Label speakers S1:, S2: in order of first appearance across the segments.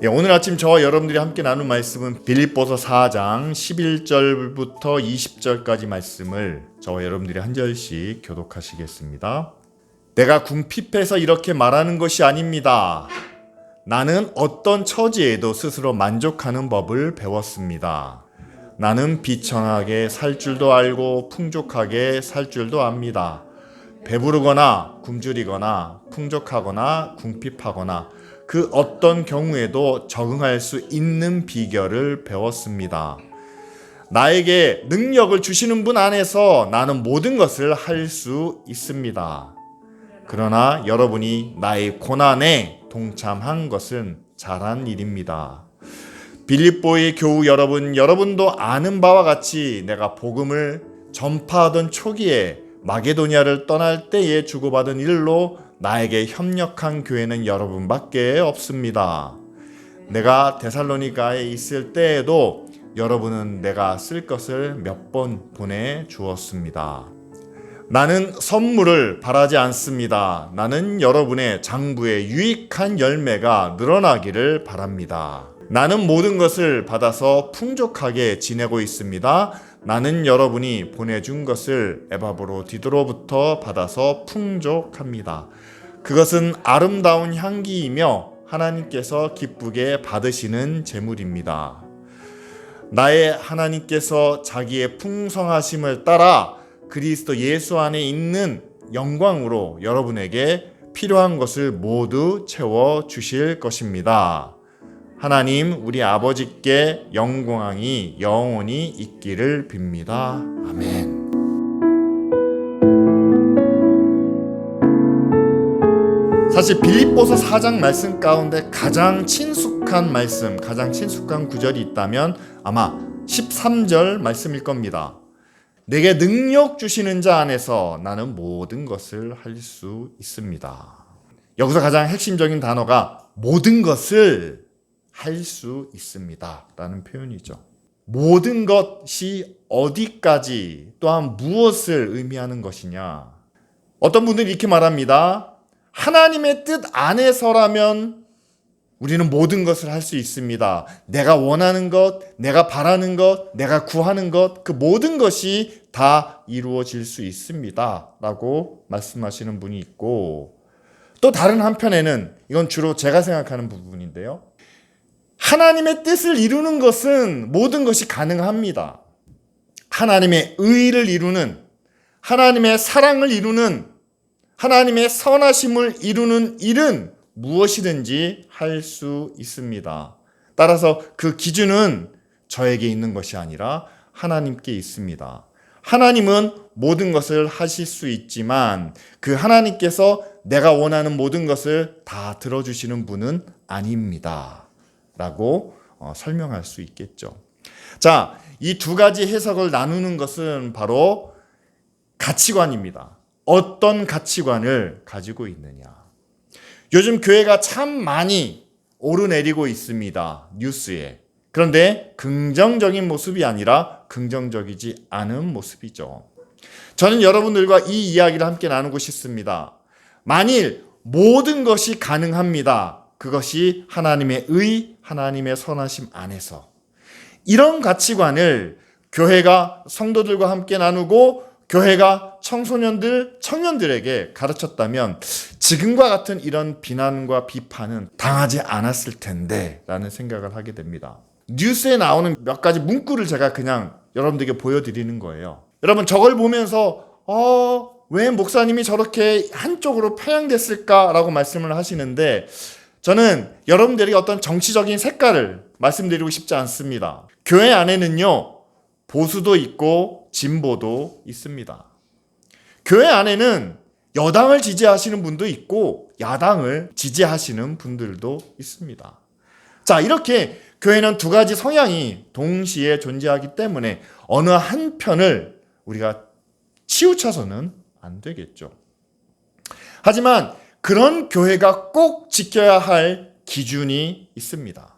S1: 오늘 아침 저와 여러분들이 함께 나눈 말씀은 빌립보서 4장 11절부터 20절까지 말씀을 저와 여러분들이 한 절씩 교독하시겠습니다. 내가 궁핍해서 이렇게 말하는 것이 아닙니다. 나는 어떤 처지에도 스스로 만족하는 법을 배웠습니다. 나는 비천하게 살 줄도 알고 풍족하게 살 줄도 압니다. 배부르거나 굶주리거나 풍족하거나 궁핍하거나 그 어떤 경우에도 적응할 수 있는 비결을 배웠습니다. 나에게 능력을 주시는 분 안에서 나는 모든 것을 할 수 있습니다. 그러나 여러분이 나의 고난에 동참한 것은 잘한 일입니다. 빌립보의 교우 여러분도 아는 바와 같이 내가 복음을 전파하던 초기에 마게도니아를 떠날 때에 주고받은 일로 나에게 협력한 교회는 여러분밖에 없습니다. 내가 데살로니가에 있을 때에도 여러분은 내가 쓸 것을 몇 번 보내주었습니다. 나는 선물을 바라지 않습니다. 나는 여러분의 장부에 유익한 열매가 늘어나기를 바랍니다. 나는 모든 것을 받아서 풍족하게 지내고 있습니다. 나는 여러분이 보내준 것을 에바브로디도로부터 받아서 풍족합니다. 그것은 아름다운 향기이며 하나님께서 기쁘게 받으시는 제물입니다. 나의 하나님께서 자기의 풍성하심을 따라 그리스도 예수 안에 있는 영광으로 여러분에게 필요한 것을 모두 채워 주실 것입니다. 하나님 우리 아버지께 영광이 영원히 있기를 빕니다. 아멘. 사실 빌립보서 4장 말씀 가운데 가장 친숙한 말씀, 가장 친숙한 구절이 있다면 아마 13절 말씀일 겁니다. 내게 능력 주시는 자 안에서 나는 모든 것을 할 수 있습니다. 여기서 가장 핵심적인 단어가 모든 것을 할 수 있습니다 라는 표현이죠. 모든 것이 어디까지 또한 무엇을 의미하는 것이냐. 어떤 분들이 이렇게 말합니다. 하나님의 뜻 안에서라면 우리는 모든 것을 할 수 있습니다. 내가 원하는 것, 내가 바라는 것, 내가 구하는 것, 그 모든 것이 다 이루어질 수 있습니다 라고 말씀하시는 분이 있고, 또 다른 한편에는 이건 주로 제가 생각하는 부분인데요, 하나님의 뜻을 이루는 것은 모든 것이 가능합니다. 하나님의 의를 이루는, 하나님의 사랑을 이루는, 하나님의 선하심을 이루는 일은 무엇이든지 할 수 있습니다. 따라서 그 기준은 저에게 있는 것이 아니라 하나님께 있습니다. 하나님은 모든 것을 하실 수 있지만 그 하나님께서 내가 원하는 모든 것을 다 들어주시는 분은 아닙니다 라고 설명할 수 있겠죠. 자, 이 두 가지 해석을 나누는 것은 바로 가치관입니다. 어떤 가치관을 가지고 있느냐. 요즘 교회가 참 많이 오르내리고 있습니다. 뉴스에. 그런데 긍정적인 모습이 아니라 긍정적이지 않은 모습이죠. 저는 여러분들과 이 이야기를 함께 나누고 싶습니다. 만일 모든 것이 가능합니다. 그것이 하나님의 의, 하나님의 선하심 안에서. 이런 가치관을 교회가 성도들과 함께 나누고 교회가 청소년들, 청년들에게 가르쳤다면 지금과 같은 이런 비난과 비판은 당하지 않았을 텐데 라는 생각을 하게 됩니다. 뉴스에 나오는 몇 가지 문구를 제가 그냥 여러분들에게 보여드리는 거예요. 여러분 저걸 보면서 왜 목사님이 저렇게 한쪽으로 편향됐을까라고 말씀을 하시는데, 저는 여러분들에게 어떤 정치적인 색깔을 말씀드리고 싶지 않습니다. 교회 안에는요, 보수도 있고 진보도 있습니다. 교회 안에는 여당을 지지하시는 분도 있고 야당을 지지하시는 분들도 있습니다. 자, 이렇게 교회는 두 가지 성향이 동시에 존재하기 때문에 어느 한 편을 우리가 치우쳐서는 안 되겠죠. 하지만 그런 교회가 꼭 지켜야 할 기준이 있습니다.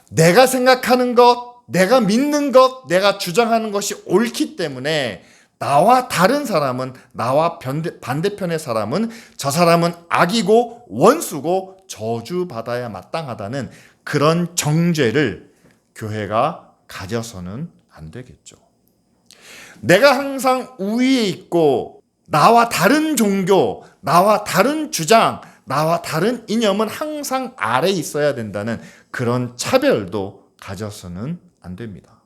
S1: 내가 생각하는 것, 내가 믿는 것, 내가 주장하는 것이 옳기 때문에 나와 다른 사람은, 나와 반대편의 사람은 저 사람은 악이고 원수고 저주받아야 마땅하다는 그런 정죄를 교회가 가져서는 안 되겠죠. 내가 항상 우위에 있고 나와 다른 종교, 나와 다른 주장, 나와 다른 이념은 항상 아래에 있어야 된다는 그런 차별도 가져서는 안 됩니다.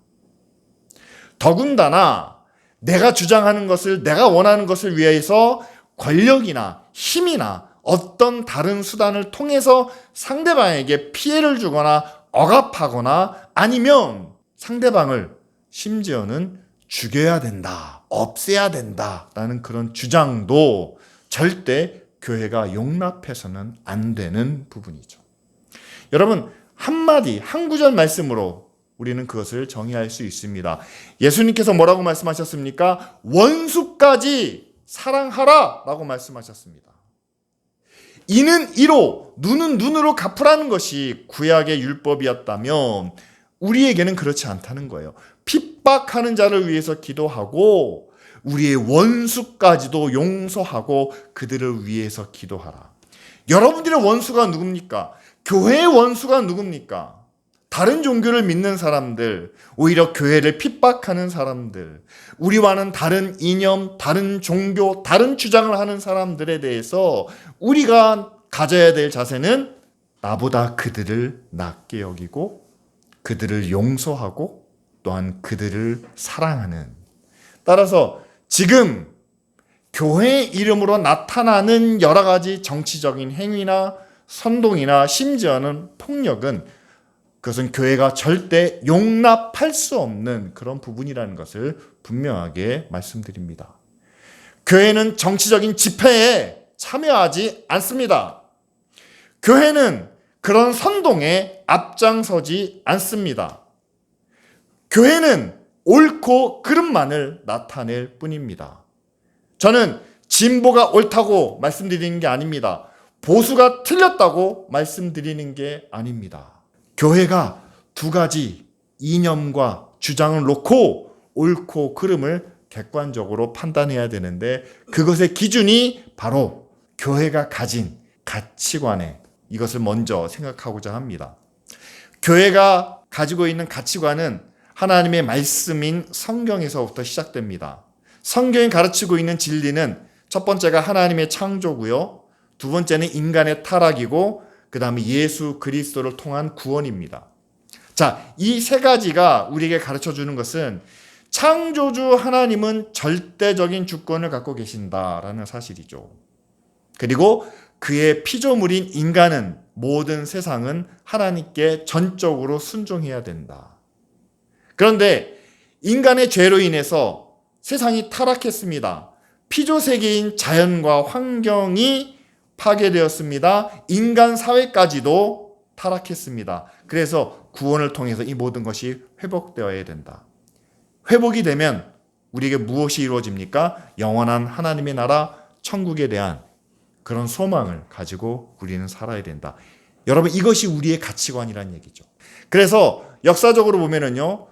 S1: 더군다나 내가 주장하는 것을, 내가 원하는 것을 위해서 권력이나 힘이나 어떤 다른 수단을 통해서 상대방에게 피해를 주거나 억압하거나 아니면 상대방을 심지어는 죽여야 된다, 없애야 된다라는 그런 주장도 절대 교회가 용납해서는 안 되는 부분이죠. 여러분, 한마디, 한 구절 말씀으로 우리는 그것을 정의할 수 있습니다. 예수님께서 뭐라고 말씀하셨습니까? 원수까지 사랑하라 라고 말씀하셨습니다. 이는 이로, 눈은 눈으로 갚으라는 것이 구약의 율법이었다면 우리에게는 그렇지 않다는 거예요. 핍박하는 자를 위해서 기도하고 우리의 원수까지도 용서하고 그들을 위해서 기도하라. 여러분들의 원수가 누굽니까? 교회의 원수가 누굽니까? 다른 종교를 믿는 사람들, 오히려 교회를 핍박하는 사람들, 우리와는 다른 이념, 다른 종교, 다른 주장을 하는 사람들에 대해서 우리가 가져야 될 자세는 나보다 그들을 낮게 여기고 그들을 용서하고 또한 그들을 사랑하는. 따라서 지금 교회의 이름으로 나타나는 여러 가지 정치적인 행위나 선동이나 심지어는 폭력은 그것은 교회가 절대 용납할 수 없는 그런 부분이라는 것을 분명하게 말씀드립니다. 교회는 정치적인 집회에 참여하지 않습니다. 교회는 그런 선동에 앞장서지 않습니다. 교회는 옳고 그름만을 나타낼 뿐입니다. 저는 진보가 옳다고 말씀드리는 게 아닙니다. 보수가 틀렸다고 말씀드리는 게 아닙니다. 교회가 두 가지 이념과 주장을 놓고 옳고 그름을 객관적으로 판단해야 되는데 그것의 기준이 바로 교회가 가진 가치관에 이것을 먼저 생각하고자 합니다. 교회가 가지고 있는 가치관은 하나님의 말씀인 성경에서부터 시작됩니다. 성경이 가르치고 있는 진리는 첫 번째가 하나님의 창조고요. 두 번째는 인간의 타락이고 그 다음에 예수 그리스도를 통한 구원입니다. 자, 이 세 가지가 우리에게 가르쳐주는 것은 창조주 하나님은 절대적인 주권을 갖고 계신다라는 사실이죠. 그리고 그의 피조물인 인간은 모든 세상은 하나님께 전적으로 순종해야 된다. 그런데 인간의 죄로 인해서 세상이 타락했습니다. 피조세계인 자연과 환경이 파괴되었습니다. 인간 사회까지도 타락했습니다. 그래서 구원을 통해서 이 모든 것이 회복되어야 된다. 회복이 되면 우리에게 무엇이 이루어집니까? 영원한 하나님의 나라, 천국에 대한 그런 소망을 가지고 우리는 살아야 된다. 여러분, 이것이 우리의 가치관이라는 얘기죠. 그래서 역사적으로 보면은요,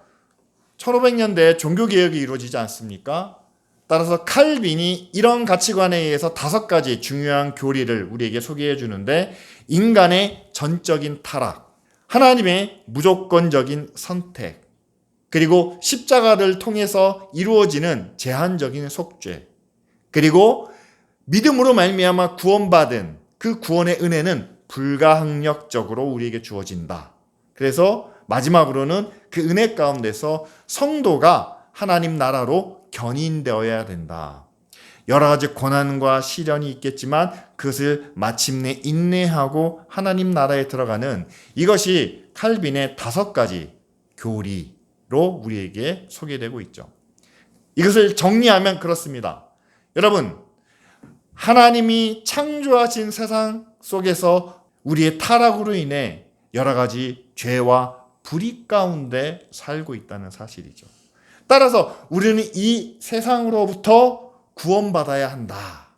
S1: 1500년대에 종교개혁이 이루어지지 않습니까? 따라서 칼빈이 이런 가치관에 의해서 5가지 중요한 교리를 우리에게 소개해 주는데 인간의 전적인 타락, 하나님의 무조건적인 선택, 그리고 십자가를 통해서 이루어지는 제한적인 속죄, 그리고 믿음으로 말미암아 구원받은 그 구원의 은혜는 불가항력적으로 우리에게 주어진다. 그래서 마지막으로는 그 은혜 가운데서 성도가 하나님 나라로 견인되어야 된다. 여러 가지 고난과 시련이 있겠지만 그것을 마침내 인내하고 하나님 나라에 들어가는 이것이 칼빈의 5가지 교리로 우리에게 소개되고 있죠. 이것을 정리하면 그렇습니다. 여러분, 하나님이 창조하신 세상 속에서 우리의 타락으로 인해 여러 가지 죄와 불의 가운데 살고 있다는 사실이죠. 따라서 우리는 이 세상으로부터 구원받아야 한다.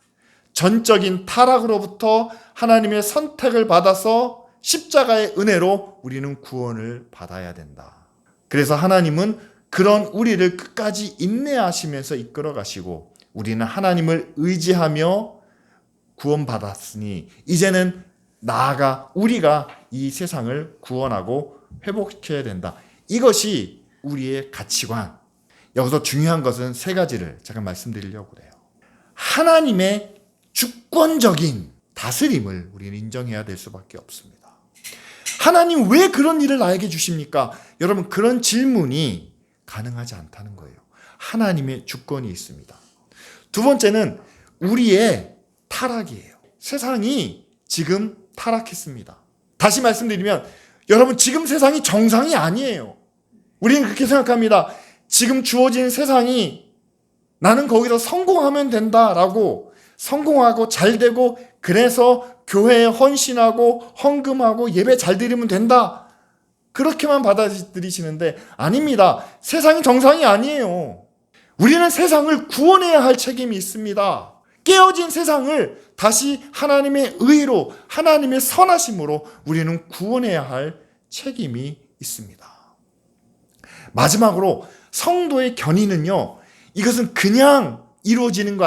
S1: 전적인 타락으로부터 하나님의 선택을 받아서 십자가의 은혜로 우리는 구원을 받아야 된다. 그래서 하나님은 그런 우리를 끝까지 인내하시면서 이끌어 가시고 우리는 하나님을 의지하며 구원받았으니 이제는 나아가 우리가 이 세상을 구원하고 회복시켜야 된다. 이것이 우리의 가치관. 여기서 중요한 것은 세 가지를 제가 말씀드리려고 그래요. 하나님의 주권적인 다스림을 우리는 인정해야 될 수밖에 없습니다. 하나님 왜 그런 일을 나에게 주십니까? 여러분, 그런 질문이 가능하지 않다는 거예요. 하나님의 주권이 있습니다. 두 번째는 우리의 타락이에요. 세상이 지금 타락했습니다. 다시 말씀드리면 여러분, 지금 세상이 정상이 아니에요. 우리는 그렇게 생각합니다. 지금 주어진 세상이 나는 거기서 성공하면 된다라고, 성공하고 잘 되고 그래서 교회에 헌신하고 헌금하고 예배 잘 드리면 된다, 그렇게만 받아들이시는데 아닙니다. 세상이 정상이 아니에요. 우리는 세상을 구원해야 할 책임이 있습니다. 깨어진 세상을 다시 하나님의 의로, 하나님의 선하심으로 우리는 구원해야 할 책임이 있습니다. 마지막으로 성도의 견인은요, 이것은 그냥 이루어지는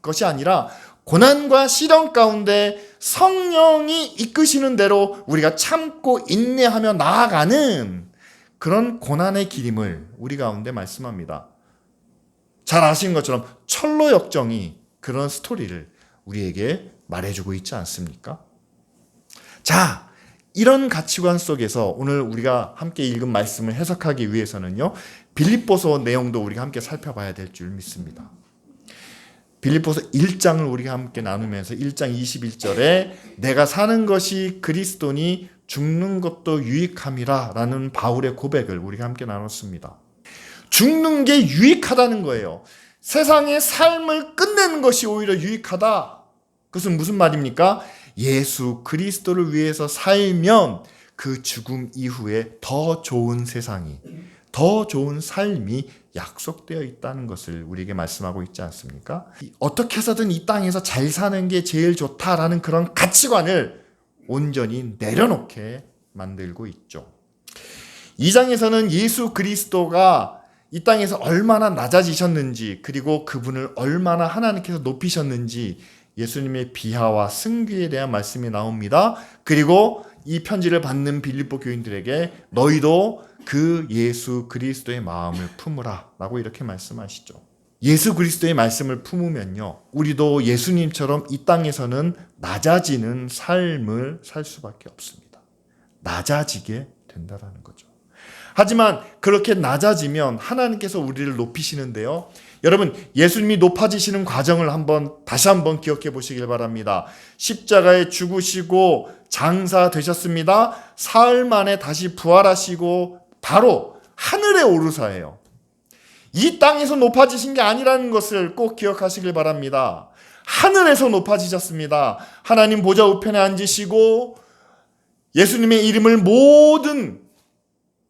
S1: 것이 아니라 고난과 시련 가운데 성령이 이끄시는 대로 우리가 참고 인내하며 나아가는 그런 고난의 길임을 우리 가운데 말씀합니다. 잘 아시는 것처럼 철로 역정이 그런 스토리를 우리에게 말해주고 있지 않습니까? 자, 이런 가치관 속에서 오늘 우리가 함께 읽은 말씀을 해석하기 위해서는요, 빌립보서 내용도 우리가 함께 살펴봐야 될 줄 믿습니다. 빌립보서 1장을 우리가 함께 나누면서 1장 21절에 내가 사는 것이 그리스도니 죽는 것도 유익함이라 라는 바울의 고백을 우리가 함께 나눴습니다. 죽는 게 유익하다는 거예요. 세상의 삶을 끝내는 것이 오히려 유익하다. 그것은 무슨 말입니까? 예수 그리스도를 위해서 살면 그 죽음 이후에 더 좋은 세상이, 더 좋은 삶이 약속되어 있다는 것을 우리에게 말씀하고 있지 않습니까? 어떻게 해서든 이 땅에서 잘 사는 게 제일 좋다라는 그런 가치관을 온전히 내려놓게 만들고 있죠. 2장에서는 예수 그리스도가 이 땅에서 얼마나 낮아지셨는지, 그리고 그분을 얼마나 하나님께서 높이셨는지 예수님의 비하와 승귀에 대한 말씀이 나옵니다. 그리고 이 편지를 받는 빌립보 교인들에게 너희도 그 예수 그리스도의 마음을 품으라 라고 이렇게 말씀하시죠. 예수 그리스도의 말씀을 품으면요, 우리도 예수님처럼 이 땅에서는 낮아지는 삶을 살 수밖에 없습니다. 낮아지게 된다라는 거죠. 하지만 그렇게 낮아지면 하나님께서 우리를 높이시는데요, 여러분, 예수님이 높아지시는 과정을 다시 한번 기억해 보시길 바랍니다. 십자가에 죽으시고 장사 되셨습니다. 사흘 만에 다시 부활하시고 바로 하늘에 오르사예요. 이 땅에서 높아지신 게 아니라는 것을 꼭 기억하시길 바랍니다. 하늘에서 높아지셨습니다. 하나님 보좌 우편에 앉으시고 예수님의 이름을 모든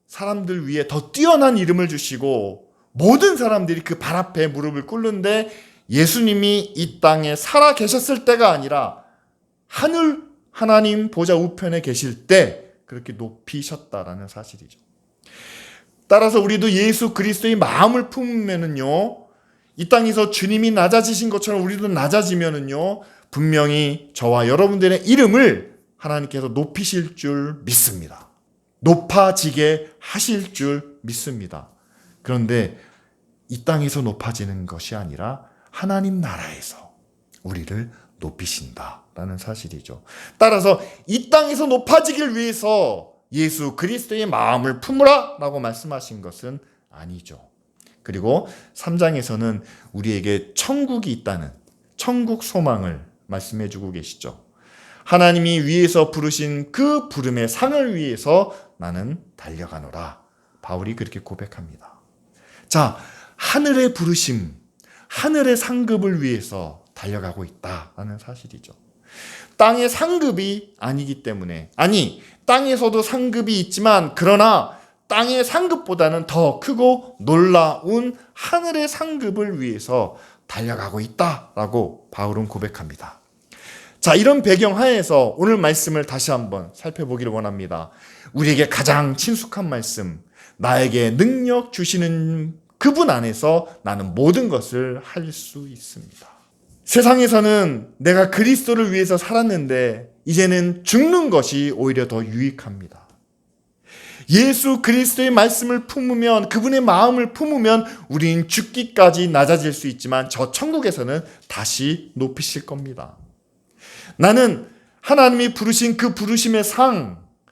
S1: 사람들 위에 더 뛰어난 이름을 주시고 모든 사람들이 그 발 앞에 무릎을 꿇는데 예수님이 이 땅에 살아 계셨을 때가 아니라 하늘 하나님 보좌 우편에 계실 때 그렇게 높이셨다라는 사실이죠. 따라서 우리도 예수 그리스도의 마음을 품으면은요, 이 땅에서 주님이 낮아지신 것처럼 우리도 낮아지면은요, 분명히 저와 여러분들의 이름을 하나님께서 높이실 줄 믿습니다. 높아지게 하실 줄 믿습니다. 그런데 이 땅에서 높아지는 것이 아니라 하나님 나라에서 우리를 높이신다라는 사실이죠. 따라서 이 땅에서 높아지길 위해서 예수 그리스도의 마음을 품으라 라고 말씀하신 것은 아니죠. 그리고 3장에서는 우리에게 천국이 있다는 천국 소망을 말씀해 주고 계시죠. 하나님이 위에서 부르신 그 부름의 상을 위해서 나는 달려가노라. 바울이 그렇게 고백합니다. 자, 하늘의 부르심, 하늘의 상급을 위해서 달려가고 있다라는 사실이죠. 땅의 상급이 아니기 때문에, 땅에서도 상급이 있지만 그러나 땅의 상급보다는 더 크고 놀라운 하늘의 상급을 위해서 달려가고 있다라고 바울은 고백합니다. 자, 이런 배경 하에서 오늘 말씀을 다시 한번 살펴보기를 원합니다. 우리에게 가장 친숙한 말씀, 나에게 능력 주시는 그분 안에서 나는 모든 것을 할 수 있습니다. 세상에서는 내가 그리스도를 위해서 살았는데 이제는 죽는 것이 오히려 더 유익합니다. 예수 그리스도의 말씀을 품으면, 그분의 마음을 품으면 우리는 죽기까지 낮아질 수 있지만 저 천국에서는 다시 높이실 겁니다. 나는 하나님이 부르신 그 부르심의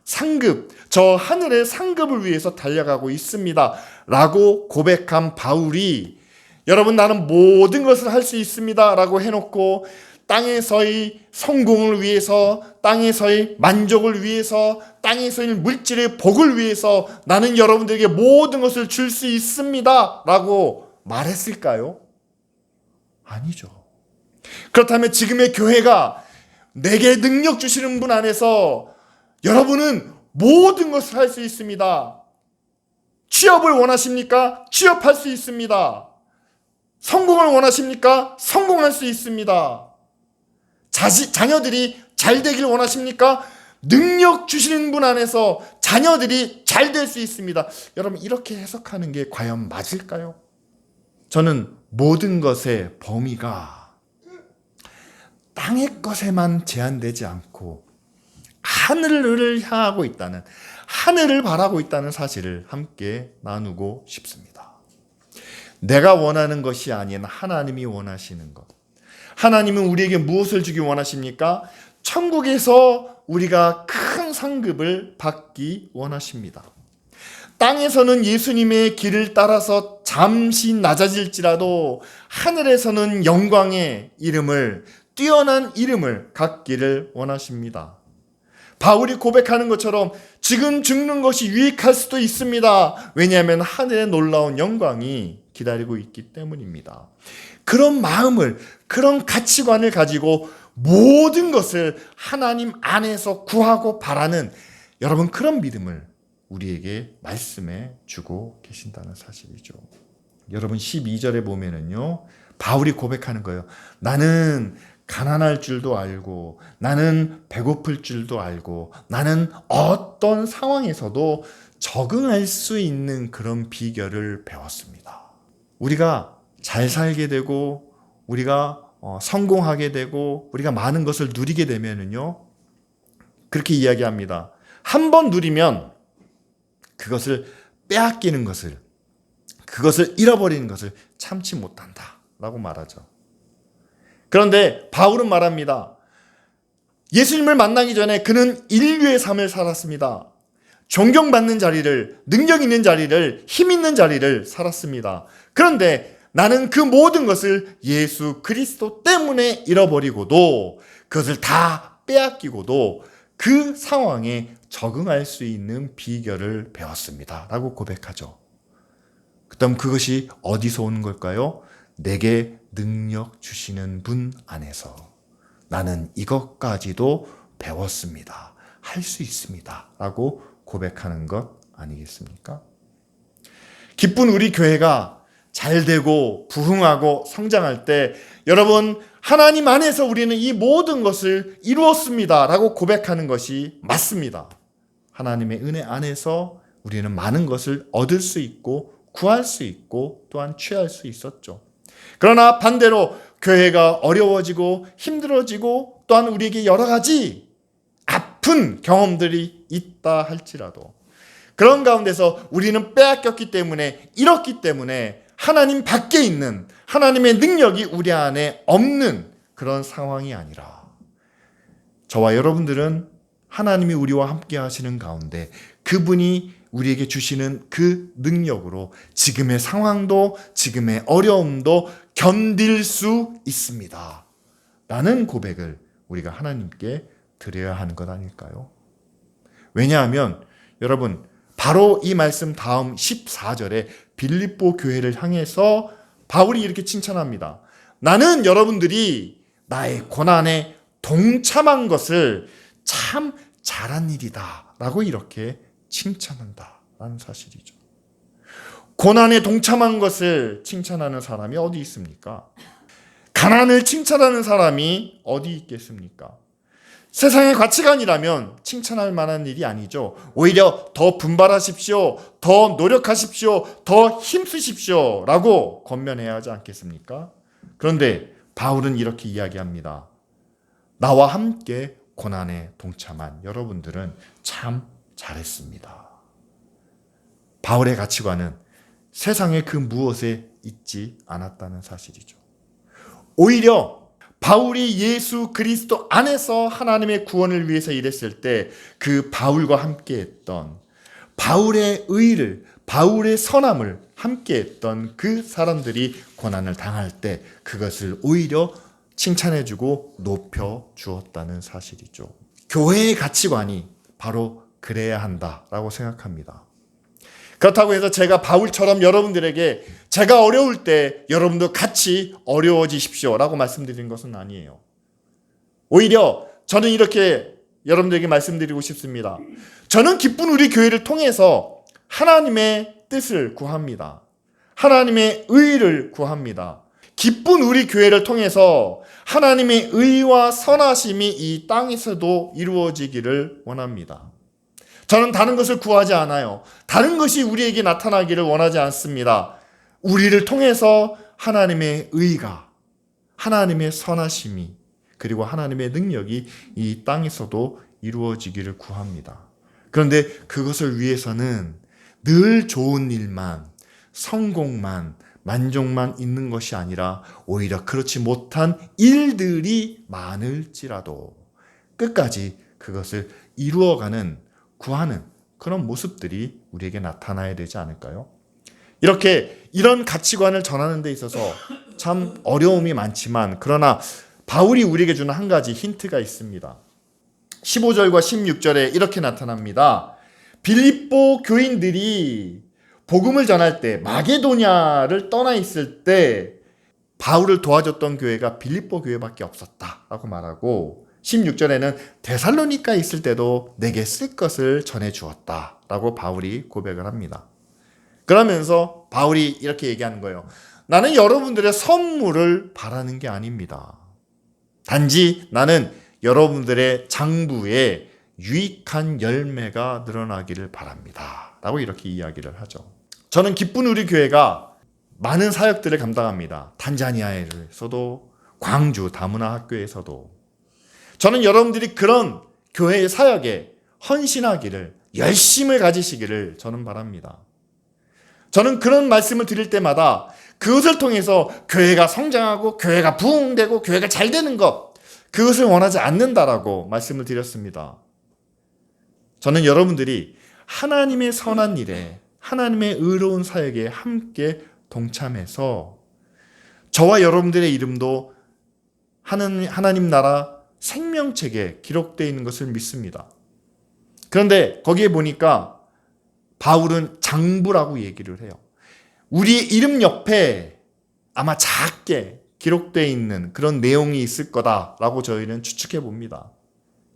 S1: 상급, 저 하늘의 상급을 위해서 달려가고 있습니다 라고 고백한 바울이, 여러분 나는 모든 것을 할 수 있습니다 라고 해놓고 땅에서의 성공을 위해서, 땅에서의 만족을 위해서, 땅에서의 물질의 복을 위해서 나는 여러분들에게 모든 것을 줄 수 있습니다 라고 말했을까요? 아니죠. 그렇다면 지금의 교회가 내게 능력 주시는 분 안에서 여러분은 모든 것을 할 수 있습니다. 취업을 원하십니까? 취업할 수 있습니다. 성공을 원하십니까? 성공할 수 있습니다. 자녀들이 잘 되길 원하십니까? 능력 주시는 분 안에서 자녀들이 잘 될 수 있습니다. 여러분 이렇게 해석하는 게 과연 맞을까요? 저는 모든 것의 범위가 땅의 것에만 제한되지 않고 하늘을 향하고 있다는, 하늘을 바라고 있다는 사실을 함께 나누고 싶습니다. 내가 원하는 것이 아닌 하나님이 원하시는 것. 하나님은 우리에게 무엇을 주기 원하십니까? 천국에서 우리가 큰 상급을 받기 원하십니다. 땅에서는 예수님의 길을 따라서 잠시 낮아질지라도 하늘에서는 영광의 이름을, 뛰어난 이름을 갖기를 원하십니다. 바울이 고백하는 것처럼 지금 죽는 것이 유익할 수도 있습니다. 왜냐하면 하늘의 놀라운 영광이 기다리고 있기 때문입니다. 그런 마음을, 그런 가치관을 가지고 모든 것을 하나님 안에서 구하고 바라는, 여러분 그런 믿음을 우리에게 말씀해 주고 계신다는 사실이죠. 여러분 12절에 보면은요, 바울이 고백하는 거예요. 나는 가난할 줄도 알고, 나는 배고플 줄도 알고, 나는 어떤 상황에서도 적응할 수 있는 그런 비결을 배웠습니다. 우리가 잘 살게 되고, 우리가 성공하게 되고, 우리가 많은 것을 누리게 되면은요, 그렇게 이야기합니다. 한 번 누리면 그것을 빼앗기는 것을, 그것을 잃어버리는 것을 참지 못한다 라고 말하죠. 그런데 바울은 말합니다. 예수님을 만나기 전에 그는 인류의 삶을 살았습니다. 존경받는 자리를, 능력 있는 자리를, 힘 있는 자리를 살았습니다. 그런데 나는 그 모든 것을 예수 그리스도 때문에 잃어버리고도, 그것을 다 빼앗기고도 그 상황에 적응할 수 있는 비결을 배웠습니다 라고 고백하죠. 그다음 그것이 어디서 오는 걸까요? 내게 능력 주시는 분 안에서 나는 이것까지도 배웠습니다. 할 수 있습니다 라고 고백하는 것 아니겠습니까? 기쁜 우리 교회가 잘 되고 부흥하고 성장할 때, 여러분 하나님 안에서 우리는 이 모든 것을 이루었습니다 라고 고백하는 것이 맞습니다. 하나님의 은혜 안에서 우리는 많은 것을 얻을 수 있고 구할 수 있고 또한 취할 수 있었죠. 그러나 반대로 교회가 어려워지고 힘들어지고 또한 우리에게 여러 가지 아픈 경험들이 있다 할지라도, 그런 가운데서 우리는 빼앗겼기 때문에, 잃었기 때문에 하나님 밖에 있는 하나님의 능력이 우리 안에 없는 그런 상황이 아니라, 저와 여러분들은 하나님이 우리와 함께 하시는 가운데 그분이 우리에게 주시는 그 능력으로 지금의 상황도, 지금의 어려움도 견딜 수 있습니다 라는 고백을 우리가 하나님께 드려야 하는 것 아닐까요? 왜냐하면 여러분, 바로 이 말씀 다음 14절에 빌립보 교회를 향해서 바울이 이렇게 칭찬합니다. 나는 여러분들이 나의 고난에 동참한 것을 참 잘한 일이다 라고 이렇게 칭찬한다라는 사실이죠. 고난에 동참한 것을 칭찬하는 사람이 어디 있습니까? 가난을 칭찬하는 사람이 어디 있겠습니까? 세상의 가치관이라면 칭찬할 만한 일이 아니죠. 오히려 더 분발하십시오, 더 노력하십시오, 더 힘쓰십시오 라고 권면해야 하지 않겠습니까? 그런데 바울은 이렇게 이야기합니다. 나와 함께 고난에 동참한 여러분들은 참 잘했습니다. 바울의 가치관은 세상의 그 무엇에 있지 않았다는 사실이죠. 오히려 바울이 예수 그리스도 안에서 하나님의 구원을 위해서 일했을 때 그 바울과 함께 했던 바울의 의를, 바울의 선함을 함께 했던 그 사람들이 고난을 당할 때 그것을 오히려 칭찬해주고 높여주었다는 사실이죠. 교회의 가치관이 바로 그래야 한다라고 생각합니다. 그렇다고 해서 제가 바울처럼 여러분들에게 제가 어려울 때 여러분도 같이 어려워지십시오라고 말씀드리는 것은 아니에요. 오히려 저는 이렇게 여러분들에게 말씀드리고 싶습니다. 저는 기쁜 우리 교회를 통해서 하나님의 뜻을 구합니다. 하나님의 의를 구합니다. 기쁜 우리 교회를 통해서 하나님의 의와 선하심이 이 땅에서도 이루어지기를 원합니다. 저는 다른 것을 구하지 않아요. 다른 것이 우리에게 나타나기를 원하지 않습니다. 우리를 통해서 하나님의 의가, 하나님의 선하심이, 그리고 하나님의 능력이 이 땅에서도 이루어지기를 구합니다. 그런데 그것을 위해서는 늘 좋은 일만, 성공만, 만족만 있는 것이 아니라 오히려 그렇지 못한 일들이 많을지라도 끝까지 그것을 이루어가는, 구하는 그런 모습들이 우리에게 나타나야 되지 않을까요? 이런 가치관을 전하는 데 있어서 참 어려움이 많지만, 그러나 바울이 우리에게 주는 한 가지 힌트가 있습니다. 15절과 16절에 이렇게 나타납니다. 빌립보 교인들이 복음을 전할 때 마게도냐를 떠나 있을 때 바울을 도와줬던 교회가 빌립보 교회밖에 없었다라고 말하고, 16절에는 데살로니가에 있을 때도 내게 쓸 것을 전해 주었다라고 바울이 고백을 합니다. 그러면서 바울이 이렇게 얘기하는 거예요. 나는 여러분들의 선물을 바라는 게 아닙니다. 단지 나는 여러분들의 장부에 유익한 열매가 늘어나기를 바랍니다. 라고 이렇게 이야기를 하죠. 저는 기쁜 우리 교회가 많은 사역들을 감당합니다. 탄자니아에서도, 광주 다문화 학교에서도. 저는 여러분들이 그런 교회의 사역에 헌신하기를, 열심을 가지시기를 저는 바랍니다. 저는 그런 말씀을 드릴 때마다 그것을 통해서 교회가 성장하고 교회가 부흥되고 교회가 잘 되는 것, 그것을 원하지 않는다라고 말씀을 드렸습니다. 저는 여러분들이 하나님의 선한 일에, 하나님의 의로운 사역에 함께 동참해서 저와 여러분들의 이름도 하나님 나라 생명책에 기록되어 있는 것을 믿습니다. 그런데 거기에 보니까 바울은 장부라고 얘기를 해요. 우리의 이름 옆에 아마 작게 기록되어 있는 그런 내용이 있을 거다라고 저희는 추측해 봅니다.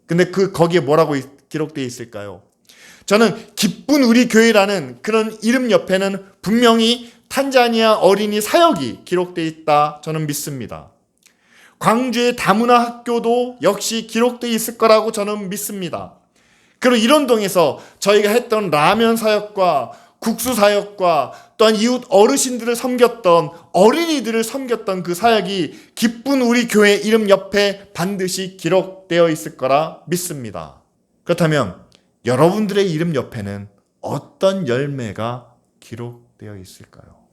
S1: 근데 거기에 뭐라고 기록되어 있을까요? 저는 기쁜 우리 교회라는 그런 이름 옆에는 분명히 탄자니아 어린이 사역이 기록되어 있다 저는 믿습니다. 광주의 다문화 학교도 역시 기록되어 있을 거라고 저는 믿습니다. 그리고 이런동에서 저희가 했던 라면 사역과 국수 사역과 또한 이웃 어르신들을 섬겼던, 어린이들을 섬겼던 그 사역이 기쁜 우리 교회 이름 옆에 반드시 기록되어 있을 거라 믿습니다. 그렇다면 여러분들의 이름 옆에는 어떤 열매가 기록되어 있을까요?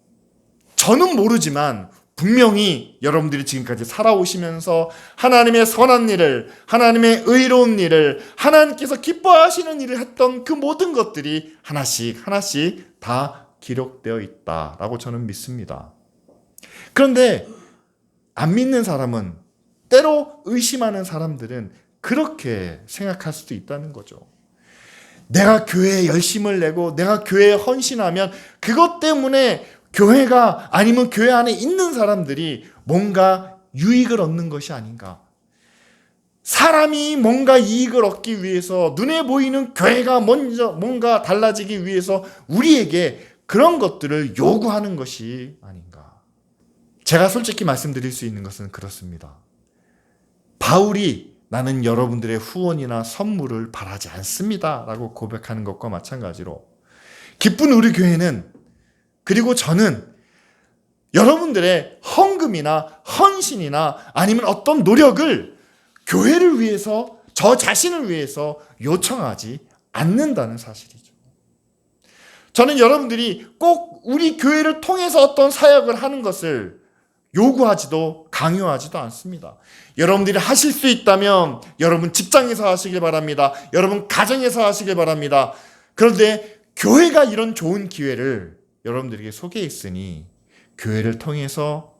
S1: 저는 모르지만 분명히 여러분들이 지금까지 살아오시면서 하나님의 선한 일을, 하나님의 의로운 일을, 하나님께서 기뻐하시는 일을 했던 그 모든 것들이 하나씩 하나씩 다 기록되어 있다라고 저는 믿습니다. 그런데 안 믿는 사람은, 때로 의심하는 사람들은 그렇게 생각할 수도 있다는 거죠. 내가 교회에 열심을 내고 내가 교회에 헌신하면 그것 때문에 교회가, 아니면 교회 안에 있는 사람들이 뭔가 유익을 얻는 것이 아닌가. 사람이 뭔가 이익을 얻기 위해서, 눈에 보이는 교회가 먼저 뭔가 달라지기 위해서 우리에게 그런 것들을 요구하는 것이 아닌가. 제가 솔직히 말씀드릴 수 있는 것은 그렇습니다. 바울이 나는 여러분들의 후원이나 선물을 바라지 않습니다 라고 고백하는 것과 마찬가지로 기쁜 우리 교회는, 그리고 저는 여러분들의 헌금이나 헌신이나 아니면 어떤 노력을 교회를 위해서, 저 자신을 위해서 요청하지 않는다는 사실이죠. 저는 여러분들이 꼭 우리 교회를 통해서 어떤 사역을 하는 것을 요구하지도 강요하지도 않습니다. 여러분들이 하실 수 있다면 여러분 직장에서 하시길 바랍니다. 여러분 가정에서 하시길 바랍니다. 그런데 교회가 이런 좋은 기회를 여러분들에게 소개했으니 교회를 통해서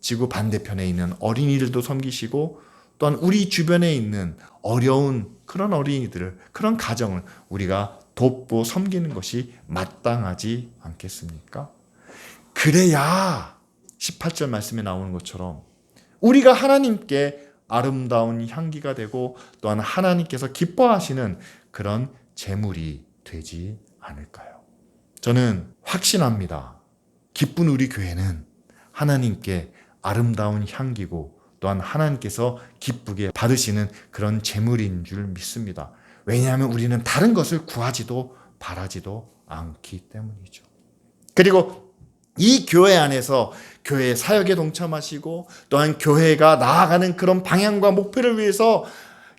S1: 지구 반대편에 있는 어린이들도 섬기시고 또한 우리 주변에 있는 어려운 그런 어린이들을, 그런 가정을 우리가 돕고 섬기는 것이 마땅하지 않겠습니까? 그래야 18절 말씀에 나오는 것처럼 우리가 하나님께 아름다운 향기가 되고 또한 하나님께서 기뻐하시는 그런 제물이 되지 않을까요? 저는 확신합니다. 기쁜 우리 교회는 하나님께 아름다운 향기고 또한 하나님께서 기쁘게 받으시는 그런 제물인 줄 믿습니다. 왜냐하면 우리는 다른 것을 구하지도 바라지도 않기 때문이죠. 그리고 이 교회 안에서 교회 사역에 동참하시고 또한 교회가 나아가는 그런 방향과 목표를 위해서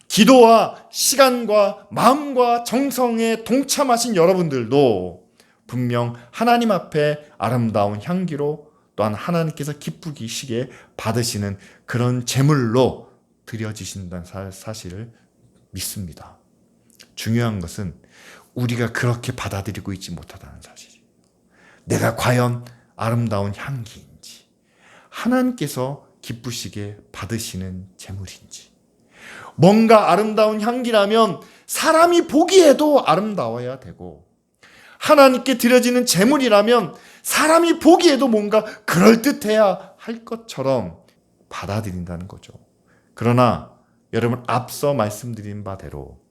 S1: 기도와 시간과 마음과 정성에 동참하신 여러분들도 분명 하나님 앞에 아름다운 향기로 또한 하나님께서 기쁘시게 받으시는 그런 제물로 드려지신다는 사실을 믿습니다. 중요한 것은 우리가 그렇게 받아들이고 있지 못하다는 사실이에요. 내가 과연 아름다운 향기인지, 하나님께서 기쁘시게 받으시는 제물인지. 뭔가 아름다운 향기라면 사람이 보기에도 아름다워야 되고, 하나님께 드려지는 제물이라면 사람이 보기에도 뭔가 그럴듯해야 할 것처럼 받아들인다는 거죠. 그러나 여러분, 앞서 말씀드린 바대로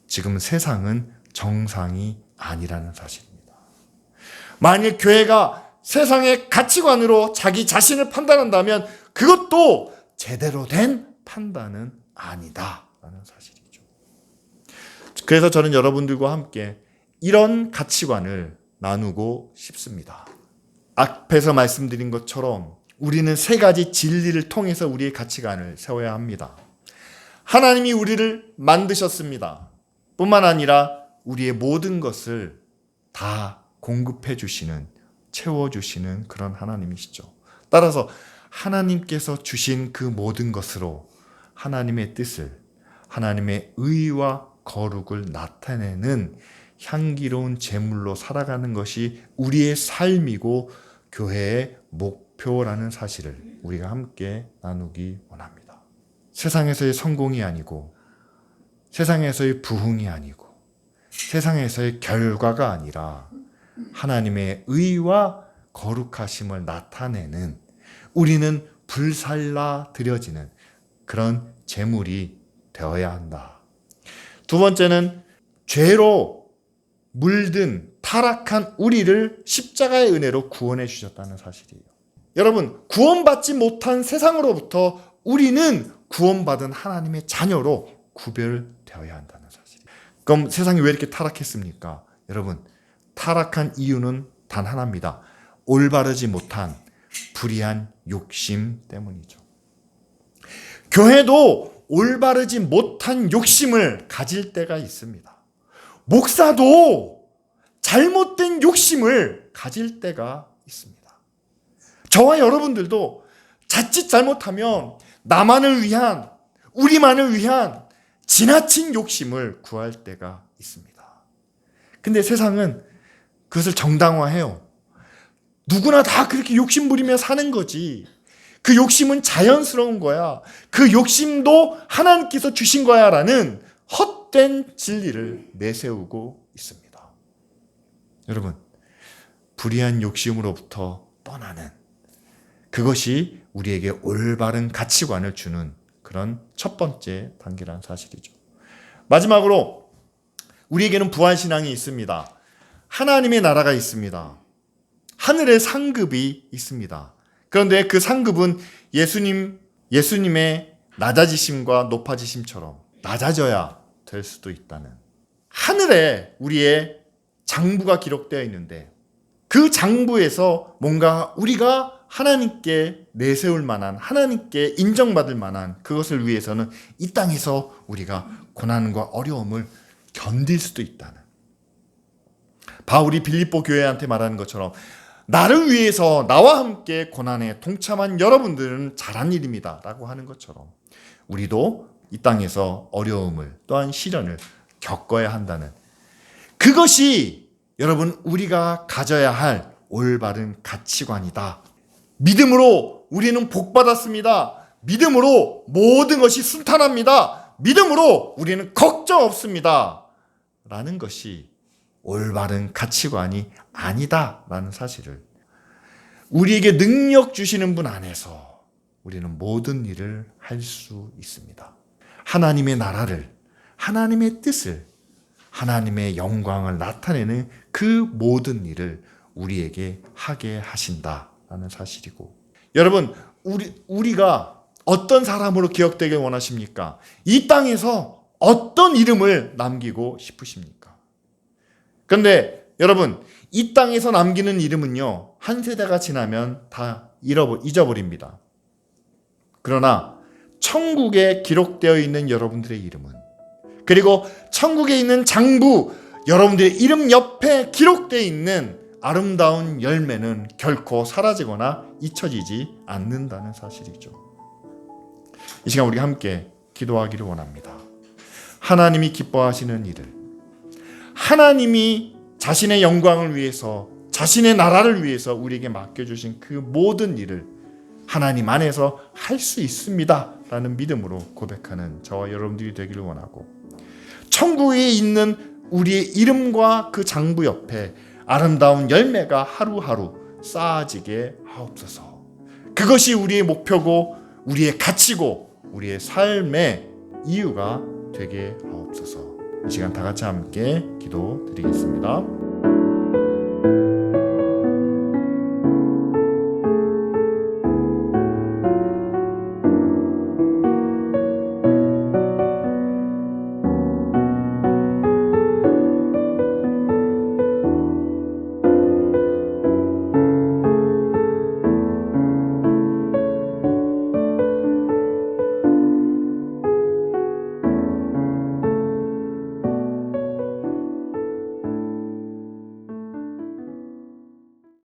S1: 지금 세상은 정상이 아니라는 사실입니다. 만일 교회가 세상의 가치관으로 자기 자신을 판단한다면 그것도 제대로 된 판단은 아니다라는 사실이죠. 그래서 저는 여러분들과 함께 이런 가치관을 나누고 싶습니다. 앞에서 말씀드린 것처럼 우리는 세 가지 진리를 통해서 우리의 가치관을 세워야 합니다. 하나님이 우리를 만드셨습니다. 뿐만 아니라 우리의 모든 것을 다 공급해 주시는, 채워주시는 그런 하나님이시죠. 따라서 하나님께서 주신 그 모든 것으로 하나님의 뜻을, 하나님의 의와 거룩을 나타내는 향기로운 제물로 살아가는 것이 우리의 삶이고 교회의 목표라는 사실을 우리가 함께 나누기 원합니다. 세상에서의 성공이 아니고 세상에서의 부흥이 아니고 세상에서의 결과가 아니라 하나님의 의와 거룩하심을 나타내는, 우리는 불살라 드려지는 그런 제물이 되어야 한다. 두 번째는 죄로 물든 타락한 우리를 십자가의 은혜로 구원해 주셨다는 사실이에요. 여러분, 구원받지 못한 세상으로부터 우리는 구원받은 하나님의 자녀로 구별되어야 한다는 사실이에요. 그럼 세상이 왜 이렇게 타락했습니까? 여러분, 타락한 이유는 단 하나입니다. 올바르지 못한 불의한 욕심 때문이죠. 교회도 올바르지 못한 욕심을 가질 때가 있습니다. 목사도 잘못된 욕심을 가질 때가 있습니다. 저와 여러분들도 자칫 잘못하면 나만을 위한, 우리만을 위한 지나친 욕심을 구할 때가 있습니다. 근데 세상은 그것을 정당화해요. 누구나 다 그렇게 욕심 부리며 사는 거지. 그 욕심은 자연스러운 거야. 그 욕심도 하나님께서 주신 거야 라는 헛된 진리를 내세우고 있습니다. 여러분, 불의한 욕심으로부터 떠나는 그것이 우리에게 올바른 가치관을 주는 그런 첫 번째 단계라는 사실이죠. 마지막으로 우리에게는 부활신앙이 있습니다. 하나님의 나라가 있습니다. 하늘의 상급이 있습니다. 그런데 그 상급은 예수님의 낮아지심과 높아지심처럼 낮아져야 될 수도 있다는, 하늘에 우리의 장부가 기록되어 있는데 그 장부에서 뭔가 우리가 하나님께 내세울 만한, 하나님께 인정받을 만한 그것을 위해서는 이 땅에서 우리가 고난과 어려움을 견딜 수도 있다는, 바울이 빌립보 교회한테 말하는 것처럼 나를 위해서 나와 함께 고난에 동참한 여러분들은 잘한 일입니다 라고 하는 것처럼 우리도 이 땅에서 어려움을, 또한 시련을 겪어야 한다는, 그것이 여러분 우리가 가져야 할 올바른 가치관이다. 믿음으로 우리는 복받았습니다. 믿음으로 모든 것이 순탄합니다. 믿음으로 우리는 걱정 없습니다 라는 것이 올바른 가치관이 아니다라는 사실을, 우리에게 능력 주시는 분 안에서 우리는 모든 일을 할 수 있습니다. 하나님의 나라를, 하나님의 뜻을, 하나님의 영광을 나타내는 그 모든 일을 우리에게 하게 하신다라는 사실이고, 여러분 우리가 어떤 사람으로 기억되길 원하십니까? 이 땅에서 어떤 이름을 남기고 싶으십니까? 그런데 여러분, 이 땅에서 남기는 이름은요, 한 세대가 지나면 다 잊어버립니다. 그러나 천국에 기록되어 있는 여러분들의 이름은, 그리고 천국에 있는 장부 여러분들의 이름 옆에 기록되어 있는 아름다운 열매는 결코 사라지거나 잊혀지지 않는다는 사실이죠. 이 시간 우리 함께 기도하기를 원합니다. 하나님이 기뻐하시는 일을, 하나님이 자신의 영광을 위해서, 자신의 나라를 위해서 우리에게 맡겨주신 그 모든 일을 하나님 안에서 할 수 있습니다 라는 믿음으로 고백하는 저와 여러분들이 되기를 원하고, 천국에 있는 우리의 이름과 그 장부 옆에 아름다운 열매가 하루하루 쌓아지게 하옵소서. 그것이 우리의 목표고 우리의 가치고 우리의 삶의 이유가 되게 하옵소서. 이 시간 다 같이 함께 기도드리겠습니다.